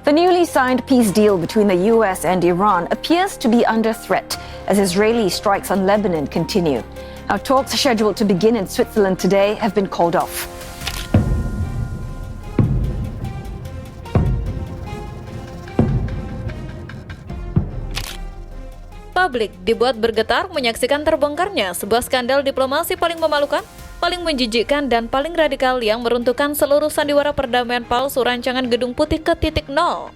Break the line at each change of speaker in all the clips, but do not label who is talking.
The newly signed peace deal between the US and Iran appears to be under threat as Israeli strikes on Lebanon continue. Now, talks scheduled to begin in Switzerland today have been called off.
Publik dibuat bergetar menyaksikan terbongkarnya sebuah skandal diplomasi paling memalukan, paling menjijikkan, dan paling radikal yang meruntuhkan seluruh sandiwara perdamaian palsu rancangan Gedung Putih ke titik nol.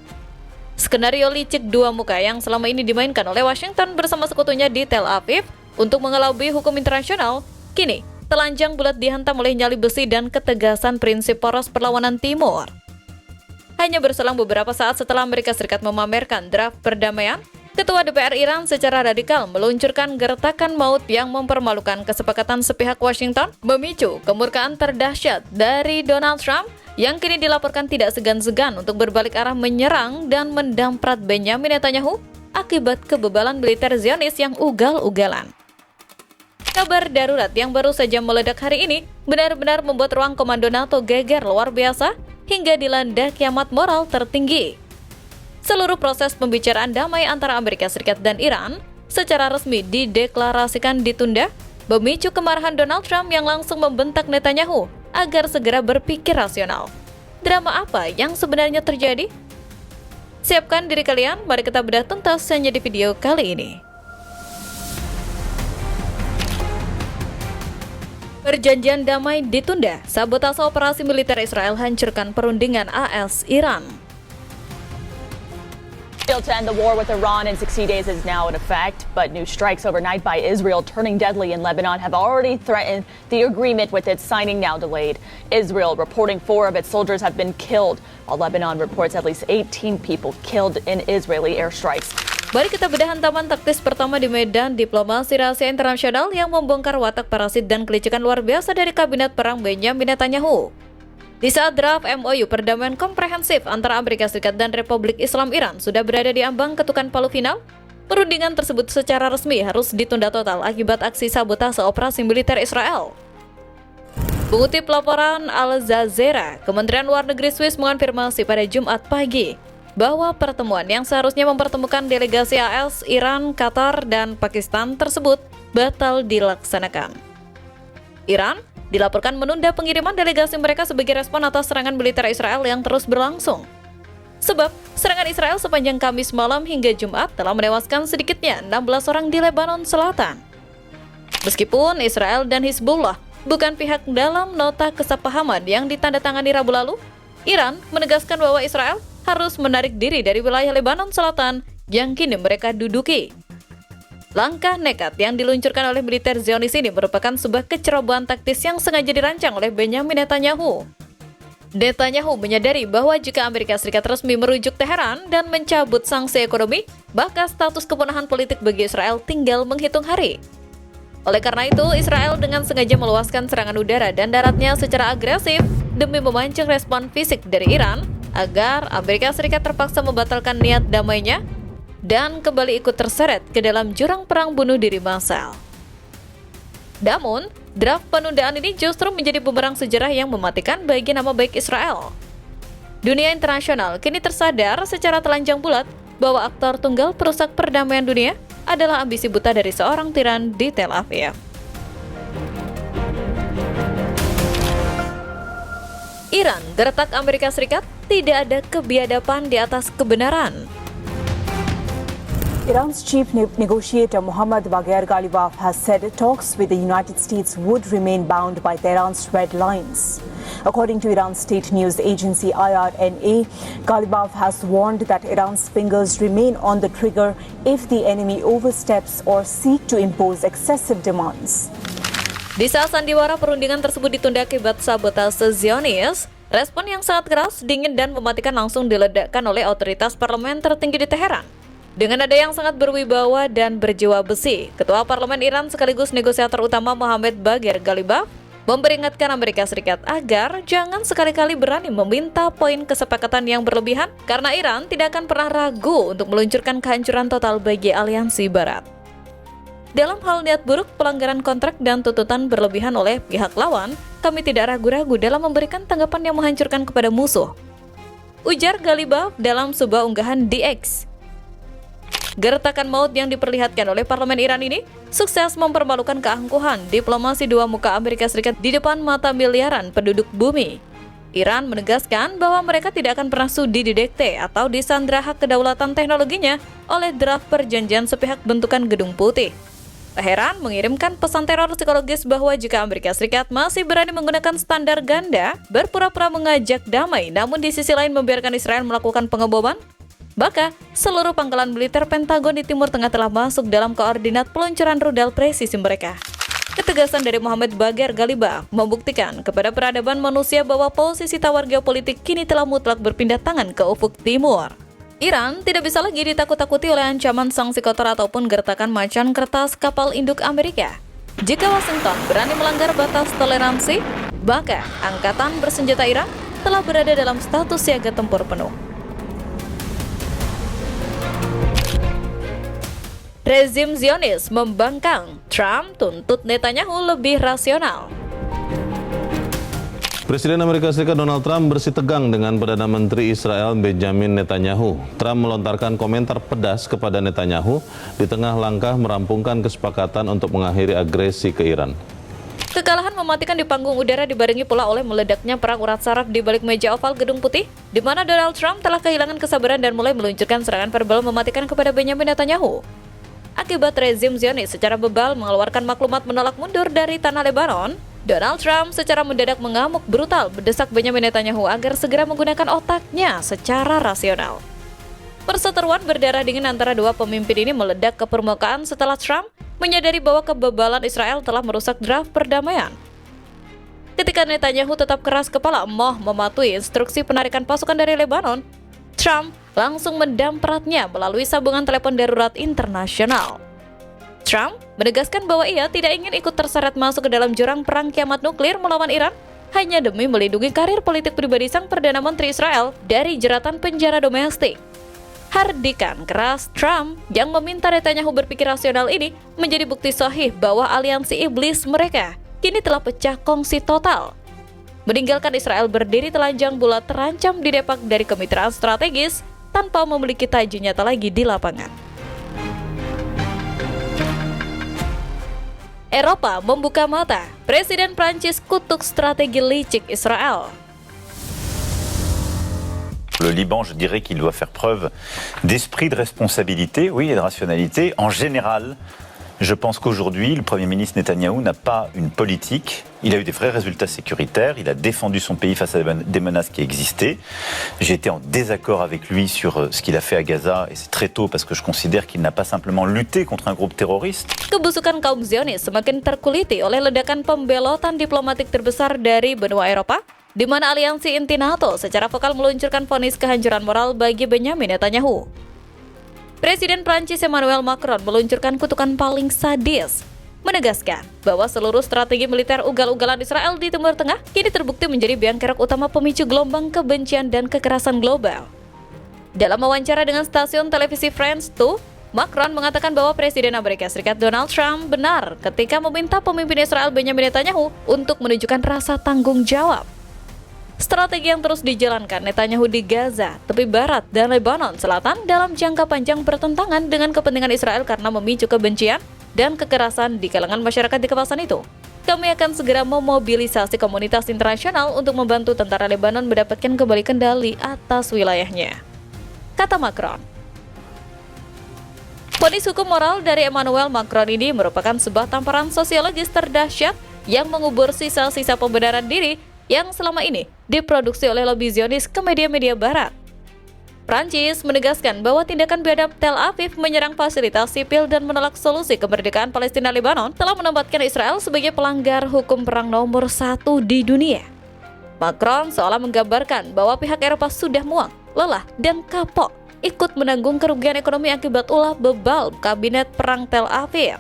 Skenario licik dua muka yang selama ini dimainkan oleh Washington bersama sekutunya di Tel Aviv untuk mengelabui hukum internasional, kini telanjang bulat dihantam oleh nyali besi dan ketegasan prinsip poros perlawanan timur. Hanya berselang beberapa saat setelah Amerika Serikat memamerkan draft perdamaian, Ketua DPR Iran secara radikal meluncurkan gertakan maut yang mempermalukan kesepakatan sepihak Washington, memicu kemurkaan terdahsyat dari Donald Trump yang kini dilaporkan tidak segan-segan untuk berbalik arah menyerang dan mendamprat Benjamin Netanyahu akibat kebebalan militer Zionis yang ugal-ugalan. Kabar darurat yang baru saja meledak hari ini benar-benar membuat ruang komando NATO geger luar biasa hingga dilanda kiamat moral tertinggi. Seluruh proses pembicaraan damai antara Amerika Serikat dan Iran secara resmi dideklarasikan ditunda, memicu kemarahan Donald Trump yang langsung membentak Netanyahu agar segera berpikir rasional. Drama apa yang sebenarnya terjadi? Siapkan diri kalian, mari kita bedah tuntas hanya di video kali ini. Perjanjian damai ditunda, sabotase operasi militer Israel hancurkan perundingan AS-Iran.
To end the war with Iran in 60 days is now in effect, but new strikes overnight by Israel turning deadly in Lebanon have already threatened the agreement, with its signing now delayed. Israel reporting 4 of its soldiers have been killed, while Lebanon reports at least 18 people killed in Israeli airstrikes.
Mari kita bedah hantaman taktis pertama di medan diplomasi rahasia internasional yang membongkar watak parasit dan kelicikan luar biasa dari kabinet perang Benjamin Netanyahu. Di saat draft MOU perdamaian komprehensif antara Amerika Serikat dan Republik Islam Iran sudah berada di ambang ketukan palu final, perundingan tersebut secara resmi harus ditunda total akibat aksi sabotase operasi militer Israel. Mengutip laporan Al Jazeera, Kementerian Luar Negeri Swiss mengonfirmasi pada Jumat pagi bahwa pertemuan yang seharusnya mempertemukan delegasi AS, Iran, Qatar, dan Pakistan tersebut batal dilaksanakan. Iran dilaporkan menunda pengiriman delegasi mereka sebagai respon atas serangan militer Israel yang terus berlangsung. Sebab, serangan Israel sepanjang Kamis malam hingga Jumat telah menewaskan sedikitnya 16 orang di Lebanon Selatan. Meskipun Israel dan Hizbullah bukan pihak dalam nota kesepahaman yang ditandatangani Rabu lalu, Iran menegaskan bahwa Israel harus menarik diri dari wilayah Lebanon Selatan yang kini mereka duduki. Langkah nekat yang diluncurkan oleh militer Zionis ini merupakan sebuah kecerobohan taktis yang sengaja dirancang oleh Benjamin Netanyahu. Netanyahu menyadari bahwa jika Amerika Serikat resmi merujuk Teheran dan mencabut sanksi ekonomi, maka status kepunahan politik bagi Israel tinggal menghitung hari. Oleh karena itu, Israel dengan sengaja meluaskan serangan udara dan daratnya secara agresif demi memancing respon fisik dari Iran agar Amerika Serikat terpaksa membatalkan niat damainya dan kembali ikut terseret ke dalam jurang perang bunuh diri massal. Namun, draft penundaan ini justru menjadi bumerang sejarah yang mematikan bagi nama baik Israel. Dunia internasional kini tersadar secara telanjang bulat bahwa aktor tunggal perusak perdamaian dunia adalah ambisi buta dari seorang tiran di Tel Aviv. Iran gertak Amerika Serikat, tidak ada kebiadaban di atas kebenaran.
Iran's chief negotiator Mohammad Bagher Ghalibaf has said talks with the United States would remain bound by Tehran's red lines. According to Iran's state news agency IRNA, Ghalibaf has warned that Iran's fingers remain on the trigger if the enemy oversteps or seek to impose excessive demands.
Di saat sandiwara perundingan tersebut ditunda akibat sabotase Zionis, respon yang sangat keras, dingin, dan mematikan langsung diledakkan oleh otoritas parlemen tertinggi di Teheran. Dengan nada yang sangat berwibawa dan berjiwa besi, Ketua Parlemen Iran sekaligus negosiator utama Mohammad Bagher Ghalibaf memperingatkan Amerika Serikat agar jangan sekali-kali berani meminta poin kesepakatan yang berlebihan karena Iran tidak akan pernah ragu untuk meluncurkan kehancuran total bagi aliansi Barat. Dalam hal niat buruk, pelanggaran kontrak, dan tuntutan berlebihan oleh pihak lawan, kami tidak ragu-ragu dalam memberikan tanggapan yang menghancurkan kepada musuh. ujar Galibaf dalam sebuah unggahan di X. Gertakan maut yang diperlihatkan oleh parlemen Iran ini sukses mempermalukan keangkuhan diplomasi dua muka Amerika Serikat di depan mata miliaran penduduk bumi. Iran menegaskan bahwa mereka tidak akan pernah sudi didikte atau disandra hak kedaulatan teknologinya oleh draft perjanjian sepihak bentukan Gedung Putih. Teheran mengirimkan pesan teror psikologis bahwa jika Amerika Serikat masih berani menggunakan standar ganda, berpura-pura mengajak damai, namun di sisi lain membiarkan Israel melakukan pengeboman, maka seluruh pangkalan militer Pentagon di Timur Tengah telah masuk dalam koordinat peluncuran rudal presisi mereka. Ketegasan dari Mohammad Bagher Galibaf membuktikan kepada peradaban manusia bahwa posisi tawar geopolitik kini telah mutlak berpindah tangan ke ufuk timur. Iran tidak bisa lagi ditakut-takuti oleh ancaman sanksi kotor ataupun gertakan macan kertas kapal induk Amerika. Jika Washington berani melanggar batas toleransi, maka angkatan bersenjata Iran telah berada dalam status siaga tempur penuh. Rezim Zionis membangkang, Trump tuntut Netanyahu lebih rasional.
Presiden Amerika Serikat Donald Trump bersih tegang dengan Perdana Menteri Israel Benjamin Netanyahu. Trump melontarkan komentar pedas kepada Netanyahu di tengah langkah merampungkan kesepakatan untuk mengakhiri agresi ke Iran.
Kekalahan mematikan di panggung udara dibarengi pula oleh meledaknya perang urat saraf di balik meja oval Gedung Putih, di mana Donald Trump telah kehilangan kesabaran dan mulai meluncurkan serangan verbal mematikan kepada Benjamin Netanyahu. Akibat rezim Zionis secara bebal mengeluarkan maklumat menolak mundur dari tanah Lebanon, Donald Trump secara mendadak mengamuk brutal mendesak Benjamin Netanyahu agar segera menggunakan otaknya secara rasional. Perseteruan berdarah dingin antara dua pemimpin ini meledak ke permukaan setelah Trump menyadari bahwa kebebalan Israel telah merusak draft perdamaian. Ketika Netanyahu tetap keras kepala emoh mematuhi instruksi penarikan pasukan dari Lebanon, Trump langsung mendampratnya melalui sambungan telepon darurat internasional. Trump menegaskan bahwa ia tidak ingin ikut terseret masuk ke dalam jurang perang kiamat nuklir melawan Iran hanya demi melindungi karir politik pribadi sang Perdana Menteri Israel dari jeratan penjara domestik. Hardikan keras Trump yang meminta Netanyahu berpikir rasional ini menjadi bukti sahih bahwa aliansi iblis mereka kini telah pecah kongsi total. Meninggalkan Israel berdiri telanjang bulat terancam didepak dari kemitraan strategis tanpa memiliki taji nyata lagi di lapangan. Eropa membuka mata, Presiden Prancis kutuk strategi licik Israel.
Le Liban, je dirais qu'il doit faire preuve d'esprit de responsabilité, oui, et de rationalité. En général, je pense qu'aujourd'hui, le Premier ministre Netanyahou n'a pas une politique. Il a eu des vrais résultats sécuritaires. Il a défendu son pays face à des menaces qui existaient. J'ai été en désaccord avec lui sur ce qu'il a fait à Gaza, et c'est très tôt parce que je considère qu'il n'a pas simplement lutté contre un groupe terroriste.
Kebusukan kaum Zionis semakin terkuliti oleh ledakan pembelotan diplomatik terbesar dari benua Eropa, di mana aliansi inti NATO secara vokal meluncurkan vonis kehancuran moral bagi Benjamin Netanyahu. Presiden Prancis Emmanuel Macron meluncurkan kutukan paling sadis, menegaskan bahwa seluruh strategi militer ugal-ugalan Israel di Timur Tengah kini terbukti menjadi biang kerok utama pemicu gelombang kebencian dan kekerasan global. Dalam wawancara dengan stasiun televisi France 2, Macron mengatakan bahwa Presiden Amerika Serikat Donald Trump benar ketika meminta pemimpin Israel Benjamin Netanyahu untuk menunjukkan rasa tanggung jawab. Strategi yang terus dijalankan Netanyahu di Gaza, tepi barat, dan Lebanon Selatan dalam jangka panjang bertentangan dengan kepentingan Israel karena memicu kebencian dan kekerasan di kalangan masyarakat di kawasan itu. Kami akan segera memobilisasi komunitas internasional untuk membantu tentara Lebanon mendapatkan kembali kendali atas wilayahnya, kata Macron. Vonis hukum moral dari Emmanuel Macron ini merupakan sebuah tamparan sosiologis terdahsyat yang mengubur sisa-sisa pembenaran diri yang selama ini diproduksi oleh lobi Zionis ke media-media barat. Prancis menegaskan bahwa tindakan biadab Tel Aviv menyerang fasilitas sipil dan menolak solusi kemerdekaan Palestina Lebanon telah menempatkan Israel sebagai pelanggar hukum perang nomor 1 di dunia. Macron seolah menggambarkan bahwa pihak Eropa sudah muak, lelah, dan kapok ikut menanggung kerugian ekonomi akibat ulah bebal kabinet perang Tel Aviv.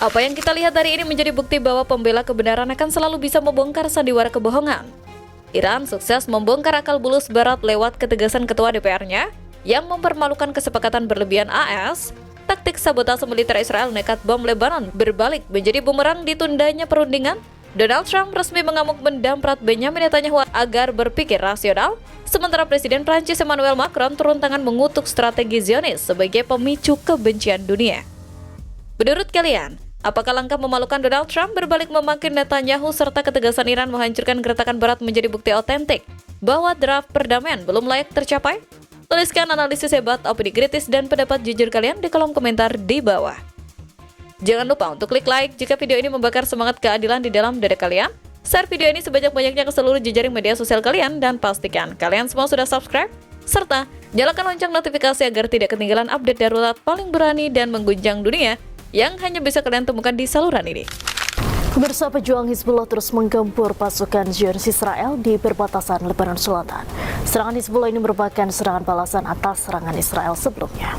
Apa yang kita lihat hari ini menjadi bukti bahwa pembela kebenaran akan selalu bisa membongkar sandiwara kebohongan. Iran sukses membongkar akal bulus Barat lewat ketegasan ketua DPR-nya yang mempermalukan kesepakatan berlebihan AS. Taktik sabotase militer Israel nekat bom Lebanon berbalik menjadi bumerang ditundanya perundingan. Donald Trump resmi mengamuk mendamprat Benjamin Netanyahu agar berpikir rasional Sementara Presiden Prancis Emmanuel Macron turun tangan mengutuk strategi Zionis sebagai pemicu kebencian dunia. Menurut kalian, apakah langkah memalukan Donald Trump berbalik memaki Netanyahu serta ketegasan Iran menghancurkan gertakan barat menjadi bukti otentik bahwa draft perdamaian belum layak tercapai? Tuliskan analisis hebat, opini kritis, dan pendapat jujur kalian di kolom komentar di bawah. Jangan lupa untuk klik like jika video ini membakar semangat keadilan di dalam dada kalian. Share video ini sebanyak-banyaknya ke seluruh jejaring media sosial kalian dan pastikan kalian semua sudah subscribe serta nyalakan lonceng notifikasi agar tidak ketinggalan update darurat paling berani dan mengguncang dunia yang hanya bisa kalian temukan di saluran ini.
Pemirsa, pejuang Hizbullah terus menggempur pasukan Zionis Israel di perbatasan Lebanon Selatan. Serangan Hizbullah ini merupakan serangan balasan atas serangan Israel sebelumnya.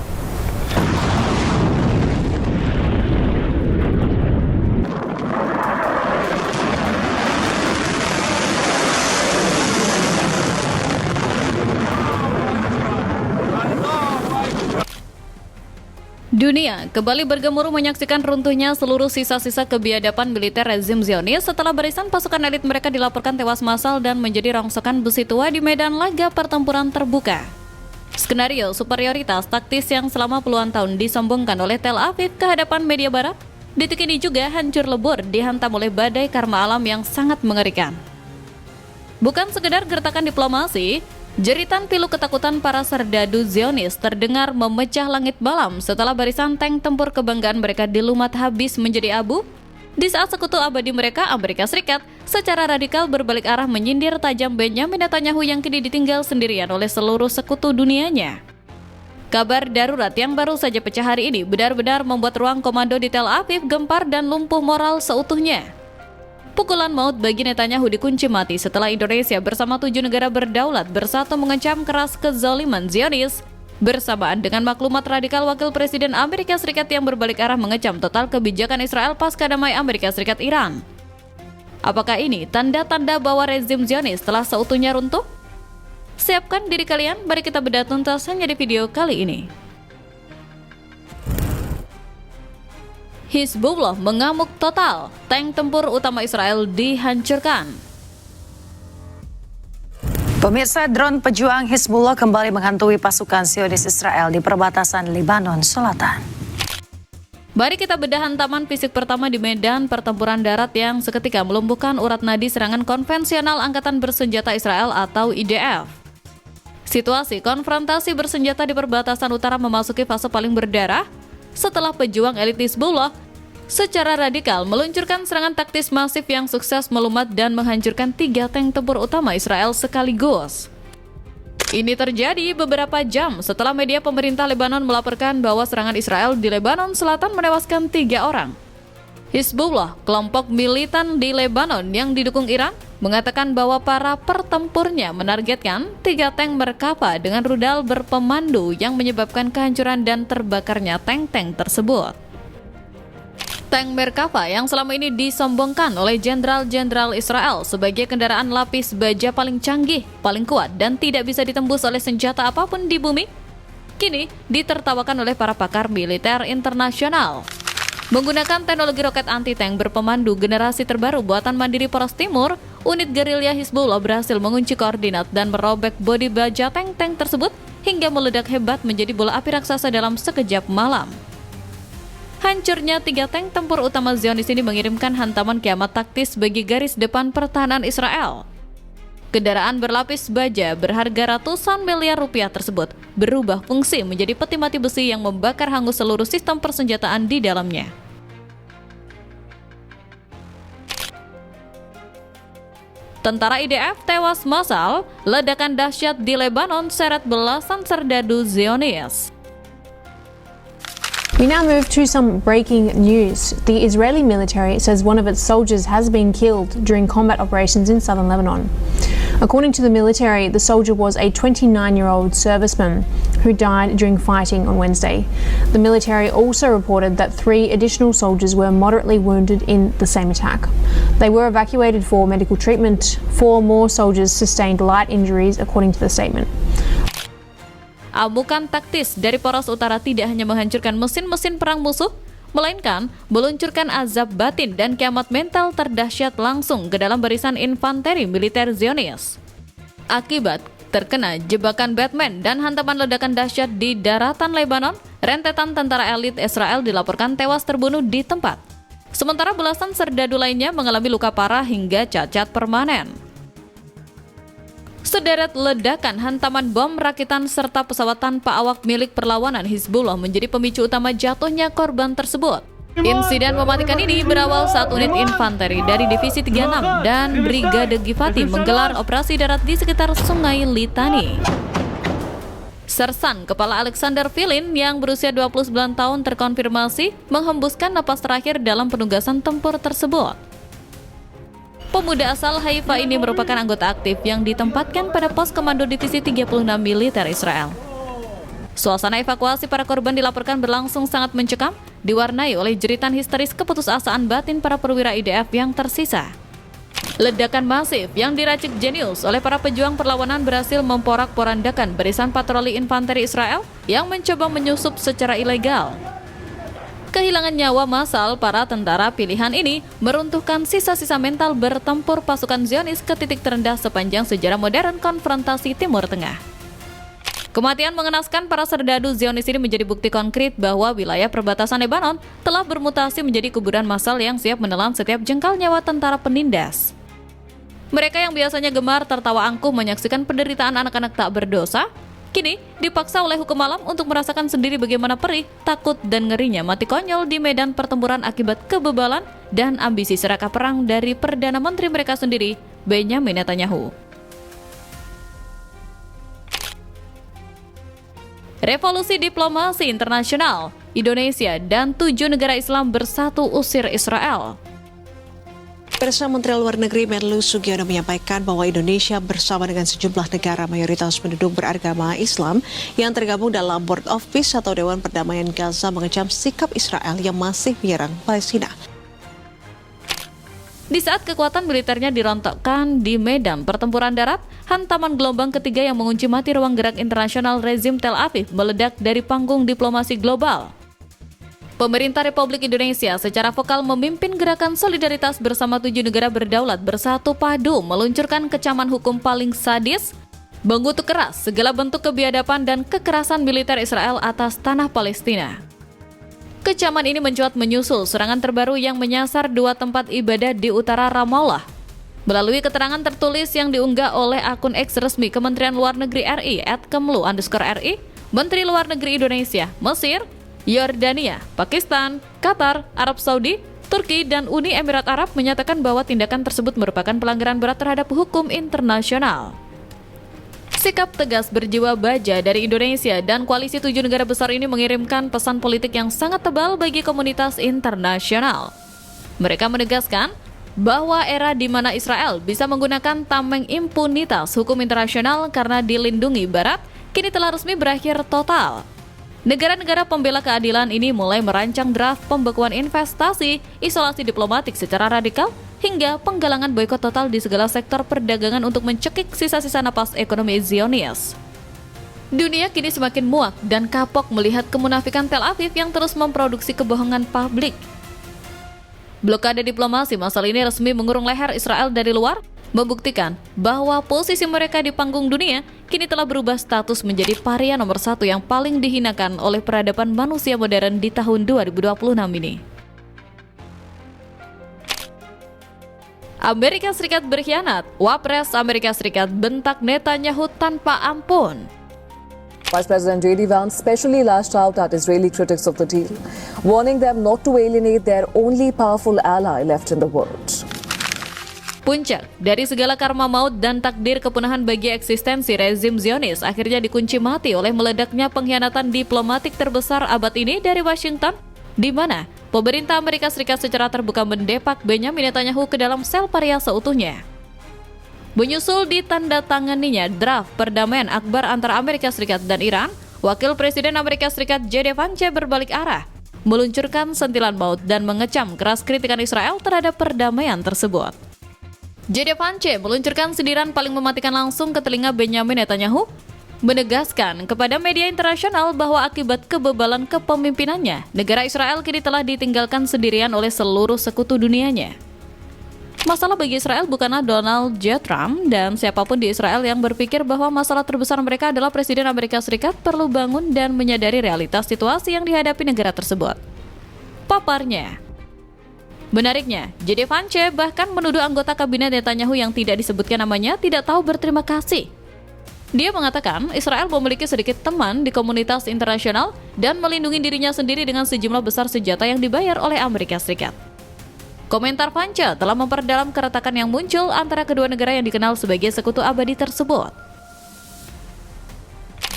Dunia kembali bergemuruh menyaksikan runtuhnya seluruh sisa-sisa kebiadaban militer rezim Zionis setelah barisan pasukan elit mereka dilaporkan tewas massal dan menjadi rongsokan besi tua di medan laga pertempuran terbuka. Skenario superioritas taktis yang selama puluhan tahun disombongkan oleh Tel Aviv ke hadapan media barat, detik ini juga hancur lebur dihantam oleh badai karma alam yang sangat mengerikan. Bukan sekedar gertakan diplomasi, jeritan pilu ketakutan para serdadu Zionis terdengar memecah langit malam setelah barisan tank tempur kebanggaan mereka dilumat habis menjadi abu di saat sekutu abadi mereka, Amerika Serikat, secara radikal berbalik arah menyindir tajam Benjamin Netanyahu yang kini ditinggal sendirian oleh seluruh sekutu dunianya. Kabar darurat yang baru saja pecah hari ini benar-benar membuat ruang komando di Tel Aviv gempar dan lumpuh moral seutuhnya. Pukulan maut bagi Netanyahu dikunci mati setelah Indonesia bersama 7 negara berdaulat bersatu mengecam keras kezaliman Zionis bersamaan dengan maklumat radikal Wakil Presiden Amerika Serikat yang berbalik arah mengecam total kebijakan Israel pasca damai Amerika Serikat Iran. Apakah ini tanda-tanda bahwa rezim Zionis telah seutuhnya runtuh? Siapkan diri kalian, mari kita bedah tuntas hanya di video kali ini. Hizbullah mengamuk total, tank tempur utama Israel dihancurkan.
Pemirsa, drone pejuang Hizbullah kembali menghantui pasukan Zionis Israel di perbatasan Lebanon Selatan.
Mari kita bedah hantaman fisik pertama di medan pertempuran darat yang seketika melumpuhkan urat nadi serangan konvensional Angkatan Bersenjata Israel atau IDF. Situasi konfrontasi bersenjata di perbatasan utara memasuki fase paling berdarah setelah pejuang elit Hizbullah secara radikal meluncurkan serangan taktis masif yang sukses melumat dan menghancurkan 3 tank tempur utama Israel sekaligus. Ini terjadi beberapa jam setelah media pemerintah Lebanon melaporkan bahwa serangan Israel di Lebanon Selatan menewaskan 3 orang. Hizbullah, kelompok militan di Lebanon yang didukung Iran, mengatakan bahwa para pertempurnya menargetkan 3 tank Merkava dengan rudal berpemandu yang menyebabkan kehancuran dan terbakarnya tank-tank tersebut. Tank Merkava yang selama ini disombongkan oleh jenderal-jenderal Israel sebagai kendaraan lapis baja paling canggih, paling kuat, dan tidak bisa ditembus oleh senjata apapun di bumi, kini ditertawakan oleh para pakar militer internasional. Menggunakan teknologi roket anti-tank berpemandu generasi terbaru buatan Mandiri Poros Timur, unit gerilya Hizbullah berhasil mengunci koordinat dan merobek bodi baja tank-tank tersebut hingga meledak hebat menjadi bola api raksasa dalam sekejap malam. Hancurnya 3 tank tempur utama Zionis ini mengirimkan hantaman kiamat taktis bagi garis depan pertahanan Israel. Kendaraan berlapis baja berharga ratusan miliar rupiah tersebut berubah fungsi menjadi peti mati besi yang membakar hangus seluruh sistem persenjataan di dalamnya. Tentara IDF tewas massal, ledakan dahsyat di Lebanon seret belasan serdadu Zionis.
We now move to some breaking news. The Israeli military says one of its soldiers has been killed during combat operations in southern Lebanon. According to the military, the soldier was a 29-year-old serviceman who died during fighting on Wednesday. The military also reported that 3 additional soldiers were moderately wounded in the same attack. They were evacuated for medical treatment. 4 more soldiers sustained light injuries, according to the statement.
Amukan taktis dari poros utara tidak hanya menghancurkan mesin-mesin perang musuh, melainkan meluncurkan azab batin dan kiamat mental terdahsyat langsung ke dalam barisan infanteri militer Zionis. Akibat terkena jebakan Batman dan hantaman ledakan dahsyat di daratan Lebanon, rentetan tentara elit Israel dilaporkan tewas terbunuh di tempat. Sementara belasan serdadu lainnya mengalami luka parah hingga cacat permanen. Sederet ledakan, hantaman bom rakitan serta pesawat tanpa awak milik perlawanan Hizbullah menjadi pemicu utama jatuhnya korban tersebut. Insiden mematikan ini berawal saat unit infanteri dari Divisi 36 dan Brigade Givati menggelar operasi darat di sekitar Sungai Litani. Sersan Kepala Alexander Filin yang berusia 29 tahun terkonfirmasi menghembuskan napas terakhir dalam penugasan tempur tersebut. Pemuda asal Haifa ini merupakan anggota aktif yang ditempatkan pada pos komando Divisi 36 militer Israel. Suasana evakuasi para korban dilaporkan berlangsung sangat mencekam, diwarnai oleh jeritan histeris keputusasaan batin para perwira IDF yang tersisa. Ledakan masif yang diracik jenius oleh para pejuang perlawanan berhasil memporak-porandakan barisan patroli infanteri Israel yang mencoba menyusup secara ilegal. Kehilangan nyawa massal para tentara pilihan ini meruntuhkan sisa-sisa mental bertempur pasukan Zionis ke titik terendah sepanjang sejarah modern konfrontasi Timur Tengah. Kematian mengenaskan para serdadu Zionis ini menjadi bukti konkret bahwa wilayah perbatasan Lebanon telah bermutasi menjadi kuburan massal yang siap menelan setiap jengkal nyawa tentara penindas. Mereka yang biasanya gemar tertawa angkuh menyaksikan penderitaan anak-anak tak berdosa, kini dipaksa oleh hukum alam untuk merasakan sendiri bagaimana perih, takut, dan ngerinya mati konyol di medan pertempuran akibat kebebalan dan ambisi serakah perang dari Perdana Menteri mereka sendiri, Benjamin Netanyahu. Revolusi diplomasi internasional, Indonesia dan 7 negara Islam bersatu usir Israel.
Perdana Menteri Luar Negeri Menlu Sugiono menyampaikan bahwa Indonesia bersama dengan sejumlah negara mayoritas penduduk beragama Islam yang tergabung dalam Board of Peace atau Dewan Perdamaian Gaza mengecam sikap Israel yang masih menyerang Palestina.
Di saat kekuatan militernya dirontokkan di medan pertempuran darat, hantaman gelombang ketiga yang mengunci mati ruang gerak internasional rezim Tel Aviv meledak dari panggung diplomasi global. Pemerintah Republik Indonesia secara vokal memimpin gerakan solidaritas bersama 7 negara berdaulat bersatu padu meluncurkan kecaman hukum paling sadis, mengutuk keras segala bentuk kebiadaban dan kekerasan militer Israel atas tanah Palestina. Kecaman ini mencuat menyusul serangan terbaru yang menyasar 2 tempat ibadah di utara Ramallah. Melalui keterangan tertulis yang diunggah oleh akun X resmi Kementerian Luar Negeri RI @kemlu_RI, Menteri Luar Negeri Indonesia, Mesir, Yordania, Pakistan, Qatar, Arab Saudi, Turki, dan Uni Emirat Arab menyatakan bahwa tindakan tersebut merupakan pelanggaran berat terhadap hukum internasional. Sikap tegas berjiwa baja dari Indonesia dan koalisi 7 negara besar ini mengirimkan pesan politik yang sangat tebal bagi komunitas internasional. Mereka menegaskan bahwa era di mana Israel bisa menggunakan tameng impunitas hukum internasional karena dilindungi Barat kini telah resmi berakhir total. Negara-negara pembela keadilan ini mulai merancang draft pembekuan investasi, isolasi diplomatik secara radikal, hingga penggalangan boikot total di segala sektor perdagangan untuk mencekik sisa-sisa napas ekonomi Zionis. Dunia kini semakin muak dan kapok melihat kemunafikan Tel Aviv yang terus memproduksi kebohongan publik. Blokade diplomasi massal ini resmi mengurung leher Israel dari luar, membuktikan bahwa posisi mereka di panggung dunia kini telah berubah status menjadi paria nomor 1 yang paling dihinakan oleh peradaban manusia modern di tahun 2026 ini. Amerika Serikat berkhianat, Wapres Amerika Serikat bentak Netanyahu tanpa ampun.
Vice President J.D. Vance specially lashed out at Israeli critics of the deal, warning them not to alienate their only powerful ally left in the world.
Puncak dari segala karma maut dan takdir kepunahan bagi eksistensi rezim Zionis akhirnya dikunci mati oleh meledaknya pengkhianatan diplomatik terbesar abad ini dari Washington, di mana pemerintah Amerika Serikat secara terbuka mendepak Benjamin Netanyahu ke dalam sel paria seutuhnya. Menyusul ditandatanganinya draft perdamaian akbar antara Amerika Serikat dan Iran, Wakil Presiden Amerika Serikat J.D. Vance berbalik arah, meluncurkan sentilan maut dan mengecam keras kritikan Israel terhadap perdamaian tersebut. J.D. Vance meluncurkan sindiran paling mematikan langsung ke telinga Benjamin Netanyahu, menegaskan kepada media internasional bahwa akibat kebebalan kepemimpinannya, negara Israel kini telah ditinggalkan sendirian oleh seluruh sekutu dunianya. Masalah bagi Israel bukanlah Donald J. Trump dan siapapun di Israel yang berpikir bahwa masalah terbesar mereka adalah Presiden Amerika Serikat perlu bangun dan menyadari realitas situasi yang dihadapi negara tersebut. Paparnya. Menariknya, J.D. Vance bahkan menuduh anggota kabinet Netanyahu yang tidak disebutkan namanya tidak tahu berterima kasih. Dia mengatakan Israel memiliki sedikit teman di komunitas internasional dan melindungi dirinya sendiri dengan sejumlah besar senjata yang dibayar oleh Amerika Serikat. Komentar Vance telah memperdalam keretakan yang muncul antara kedua negara yang dikenal sebagai sekutu abadi tersebut.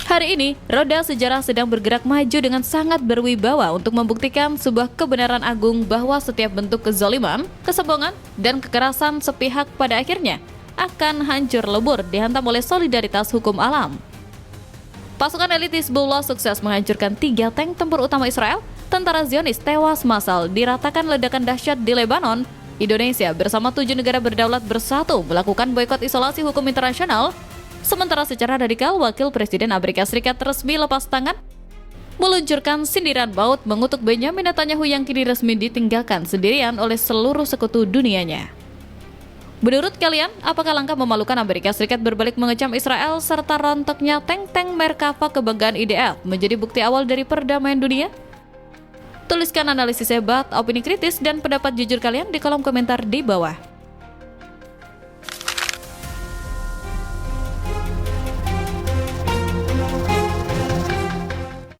Hari ini, roda sejarah sedang bergerak maju dengan sangat berwibawa untuk membuktikan sebuah kebenaran agung bahwa setiap bentuk kezaliman, kesombongan, dan kekerasan sepihak pada akhirnya akan hancur lebur dihantam oleh solidaritas hukum alam. Pasukan elit Hizbullah sukses menghancurkan 3 tank tempur utama Israel. Tentara Zionis tewas massal diratakan ledakan dahsyat di Lebanon. Indonesia bersama 7 negara berdaulat bersatu melakukan boikot isolasi hukum internasional. Sementara secara radikal, Wakil Presiden Amerika Serikat resmi lepas tangan, meluncurkan sindiran maut mengutuk Benjamin Netanyahu yang kini resmi ditinggalkan sendirian oleh seluruh sekutu dunianya. Menurut kalian, apakah langkah memalukan Amerika Serikat berbalik mengecam Israel serta rontoknya tank-tank Merkava kebanggaan IDF menjadi bukti awal dari perdamaian dunia? Tuliskan analisis hebat, opini kritis, dan pendapat jujur kalian di kolom komentar di bawah.